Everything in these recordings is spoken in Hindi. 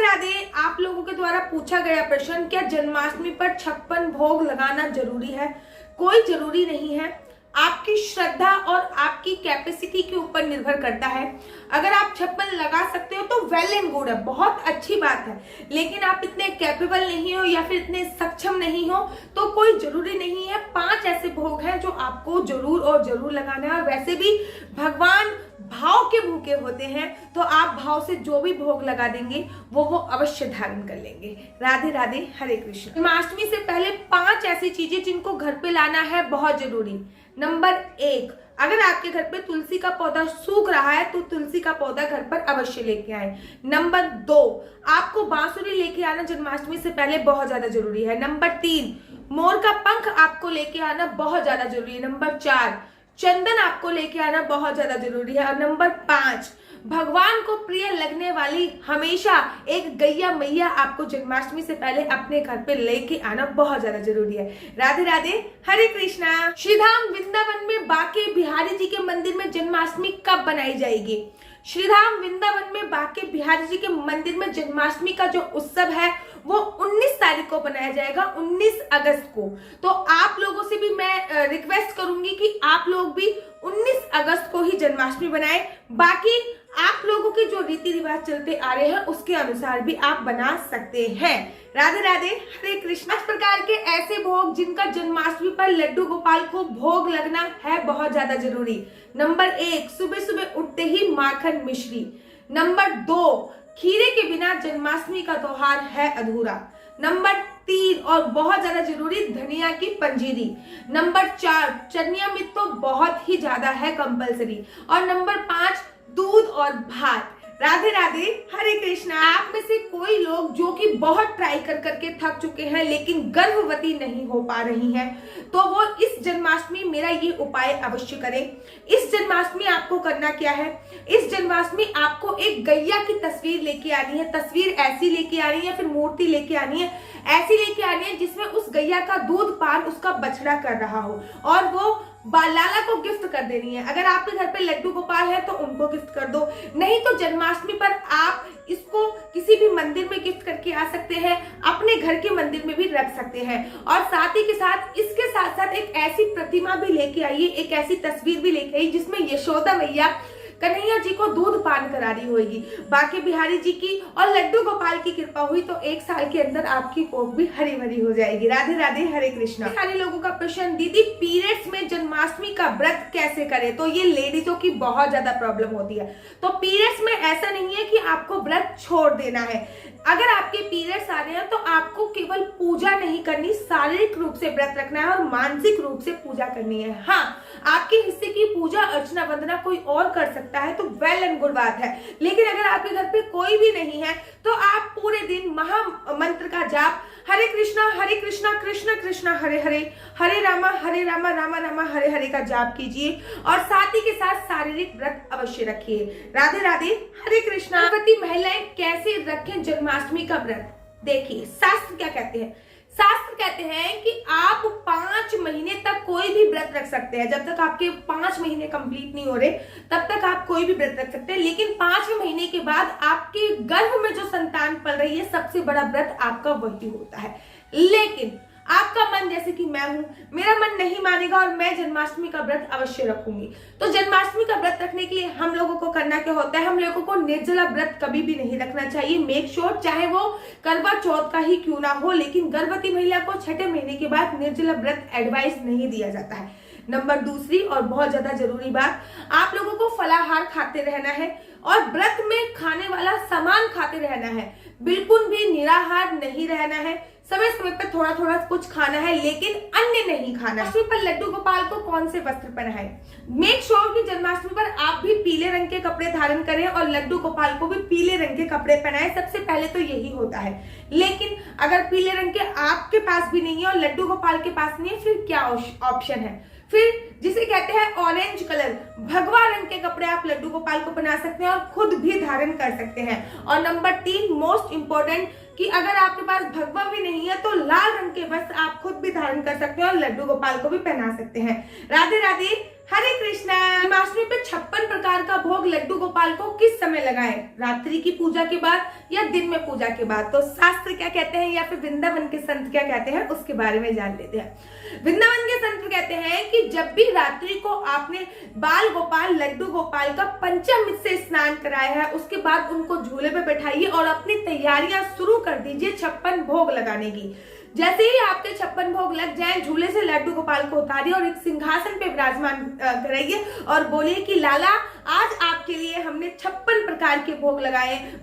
राधे। आप लोगों के द्वारा पूछा गया प्रश्न, क्या जन्माष्टमी पर 56 भोग लगाना जरूरी है? कोई जरूरी नहीं है। आपकी श्रद्धा और आपकी कैपेसिटी के ऊपर निर्भर करता है। अगर आप 56 लगा सकते हो तो वेल एंड गुड है, बहुत अच्छी बात है। लेकिन आप इतने कैपेबल नहीं हो या फिर इतने सक्षम नहीं हो तो कोई जरूरी नहीं है। 5 ऐसे भोग हैं जो आपको जरूर और जरूर लगाना है। और वैसे भी भगवान भाव के भूखे होते हैं, तो आप भाव से जो भी भोग लगा देंगे वो अवश्य धारण कर लेंगे। राधे राधे, हरे कृष्ण। जन्माष्टमी से पहले 5 ऐसी चीजें जिनको घर पे लाना है, बहुत जरूरी। नंबर 1, अगर आपके घर पे तुलसी का पौधा सूख रहा है तो तुलसी का पौधा घर पर अवश्य लेके आए। नंबर 2, आपको बांसुरी लेके आना जन्माष्टमी से पहले बहुत ज्यादा जरूरी है। नंबर 3, मोर का पंख आपको लेके आना बहुत ज्यादा जरूरी है। नंबर 4, चंदन आपको लेके आना बहुत ज्यादा जरूरी है। और नंबर 5, भगवान को प्रिय लगने वाली हमेशा एक गैया मैया आपको जन्माष्टमी से पहले अपने घर पे लेके आना बहुत ज्यादा जरूरी है। राधे राधे, हरे कृष्णा। श्रीधाम वृंदावन में बांके बिहारी जी के मंदिर में जन्माष्टमी कब बनाई जाएगी? श्रीधाम वृंदावन में बांके बिहारी जी के मंदिर में जन्माष्टमी का जो उत्सव है वो 19 तारीख को बनाया जाएगा, 19 अगस्त को। तो आप लोगों से भी मैं रिक्वेस्ट करूंगी कि आप लोग भी 19 अगस्त को ही जन्माष्टमी बनाएं। बाकी आप लोगों के जो रीति रिवाज चलते आ रहे हैं उसके अनुसार भी आप बना सकते हैं। राधे राधे, हरे कृष्ण। इस प्रकार के ऐसे भोग जिनका जन्माष्टमी पर लड्डू गोपाल को भोग लगना है बहुत ज्यादा जरूरी। नंबर 1, सुबह सुबह उठते ही माखन मिश्री। नंबर 2, खीरे के बिना जन्माष्टमी का त्योहार है अधूरा। नंबर 3 और बहुत ज्यादा जरूरी, धनिया की पंजीरी। नंबर 4, चनिया तो बहुत ही ज्यादा है कंपलसरी। और नंबर 5, दूध और भात। राधे राधे, हरे कृष्णा। आप में से कोई लोग जो कि बहुत ट्राई कर करके थक चुके हैं लेकिन गर्भवती नहीं हो पा रही हैं, तो वो इस जन्माष्टमी मेरा ये उपाय अवश्य करें। इस जन्माष्टमी आपको करना क्या है? इस जन्माष्टमी आपको एक गैया की तस्वीर लेके आनी है। तस्वीर ऐसी लेके आनी है, फिर मूर्ति लेके आनी है, ऐसी लेके आनी है जिसमें उस गैया का दूध पान उसका बछड़ा कर रहा हो और वो बालाला को गिफ्ट कर देनी है। अगर आपके घर पे लड्डू गोपाल है तो उनको गिफ्ट कर दो, नहीं तो जन्माष्टमी पर आप इसको किसी भी मंदिर में गिफ्ट करके आ सकते हैं, अपने घर के मंदिर में भी रख सकते हैं। और साथ ही के साथ इसके साथ साथ एक ऐसी प्रतिमा भी लेके आइए, एक ऐसी तस्वीर भी लेके आइए जिसमें यशोदा मैया कन्हैया जी को दूध पान करा रही होगी, बांके बिहारी जी की और लड्डू गोपाल की कृपा हुई तो 1 साल के अंदर आपकी कोख भी हरी भरी हो जाएगी। राधे राधे, हरे कृष्णा। सारे लोगों का प्रश्न, दीदी पीरियड्स में जन्माष्टमी का व्रत कैसे करें? तो ये लेडीजों की बहुत ज्यादा प्रॉब्लम होती है। तो पीरियड्स में ऐसा नहीं है कि आपको व्रत छोड़ देना है। अगर आपके पीरियड्स आ रहे हैं तो आपको केवल पूजा नहीं करनी, शारीरिक रूप से व्रत रखना है और मानसिक रूप से पूजा करनी है। हाँ, आपके हिस्से की पूजा अर्चना वंदना कोई और कर सकता है तो वेल एंड गुड बात है। लेकिन अगर आपके घर पे कोई भी नहीं है तो आप पूरे दिन महा मंत्र का जाप हरे कृष्णा कृष्ण कृष्ण हरे हरे, हरे रामा रामा रामा हरे हरे का जाप कीजिए और साथ ही के साथ शारीरिक व्रत अवश्य रखिए। राधे राधे, हरे कृष्णा। गर्भवती महिलाएं कैसे रखें जन्माष्टमी का व्रत? देखिए शास्त्र क्या कहते हैं। शास्त्र कहते हैं कि आप 5 महीने तक कोई भी व्रत रख सकते हैं। जब तक आपके 5 महीने कंप्लीट नहीं हो रहे तब तक आप कोई भी व्रत रख सकते हैं। लेकिन 5वें महीने के बाद आपके गर्भ में जो संतान पल रही है, सबसे बड़ा व्रत आपका वही होता है। लेकिन आपका मन, जैसे कि मैं हूं, मेरा मन नहीं मानेगा और मैं जन्माष्टमी का व्रत अवश्य रखूंगी। तो जन्माष्टमी का व्रत रखने के लिए हम लोगों को करना क्या होता है? हम लोगों को निर्जला व्रत कभी भी नहीं रखना चाहिए। मेक श्योर चाहे वो करवा चौथ का ही क्यों ना हो, लेकिन गर्भवती महिला को 6ठे महीने के बाद निर्जला व्रत एडवाइस नहीं दिया जाता है। नंबर 2 और बहुत ज्यादा जरूरी बात, आप लोगों को फलाहार खाते रहना है और व्रत में खाने वाला सामान खाते रहना है। बिल्कुल भी निराहार नहीं रहना है। समय समय पर थोड़ा थोड़ा कुछ खाना है लेकिन अन्य नहीं खाना। जन्माष्टमी पर लड्डू गोपाल को कौन से वस्त्र पहनाएं? मेक श्योर कि जन्माष्टमी पर आप भी पीले रंग के कपड़े धारण करें और लड्डू गोपाल को भी पीले रंग के कपड़े पहनाएं। सबसे पहले तो यही होता है। लेकिन अगर पीले रंग के आपके पास भी नहीं है और लड्डू गोपाल के पास नहीं है, फिर क्या ऑप्शन है? फिर जिसे कहते हैं ऑरेंज कलर, भगवा रंग के कपड़े आप लड्डू गोपाल को पहना सकते हैं और खुद भी धारण कर सकते हैं। और नंबर 3 मोस्ट इंपोर्टेंट, कि अगर आपके पास भगवा भी नहीं है तो लाल रंग के वस्त्र आप खुद भी धारण कर सकते हैं और लड्डू गोपाल को भी पहना सकते हैं। राधे राधे, हरे कृष्णा। जन्माष्टमी पे 56 प्रकार का भोग लड्डू गोपाल को किस समय लगाएं? रात्रि की पूजा के बाद या दिन में पूजा के बाद? तो शास्त्र क्या कहते हैं या फिर वृंदावन के संत क्या कहते हैं उसके बारे में जान लेते हैं। वृंदावन के संत कहते हैं कि जब भी रात्रि को आपने बाल गोपाल लड्डू गोपाल का पंचामृत से स्नान कराया है, उसके बाद उनको झूले पे बैठाइए और अपनी तैयारियां शुरू कर दीजिए 56 भोग लगाने की। जैसे ही आपके 56 भोग लग जाएं, झूले से लड्डू गोपाल को उतारिए और एक सिंहासन पे विराजमान कराइए और बोलिए कि लाला आज आपके लिए हमने 56 प्रकार के भोग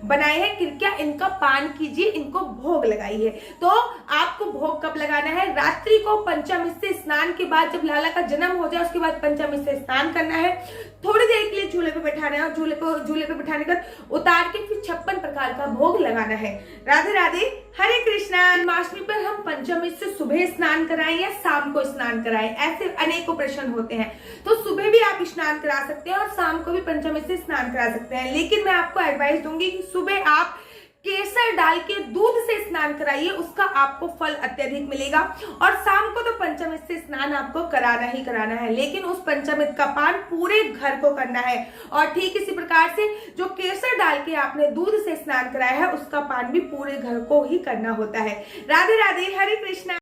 बनाए हैं, कृपया इनका पान कीजिए, इनको भोग लगाइए। तो आपको भोग कब लगाना है? रात्रि को पंचामृत से स्नान के बाद, जब लाला का जन्म हो जाए उसके बाद पंचामृत से स्नान करना है, थोड़ी देर के लिए झूले पे बैठाना है और झूले पे बैठाने के बाद उतार के फिर 56 प्रकार का भोग लगाना है। राधे राधे, हरे कृष्णा। जन्माष्टमी पर हम पंचामृत से सुबह स्नान कराएं या शाम को स्नान कराएं, ऐसे अनेकों प्रश्न होते हैं। तो सुबह भी आप स्नान करा सकते हैं और शाम को भी पंचामृत से स्नान करा सकते हैं, लेकिन मैं आपको एडवाइस दूंगी कि सुबह आप केसर डाल के दूध से स्नान कराइए, उसका आपको फल अत्यधिक मिलेगा। और शाम को तो पंचामृत से स्नान आपको कराना ही कराना है, लेकिन उस पंचामृत का पान पूरे घर को करना है। और ठीक इसी प्रकार से जो केसर डाल के आपने दूध से स्नान कराया है, उसका पान भी पूरे घर को ही करना होता है। राधे राधे, हरे कृष्णा।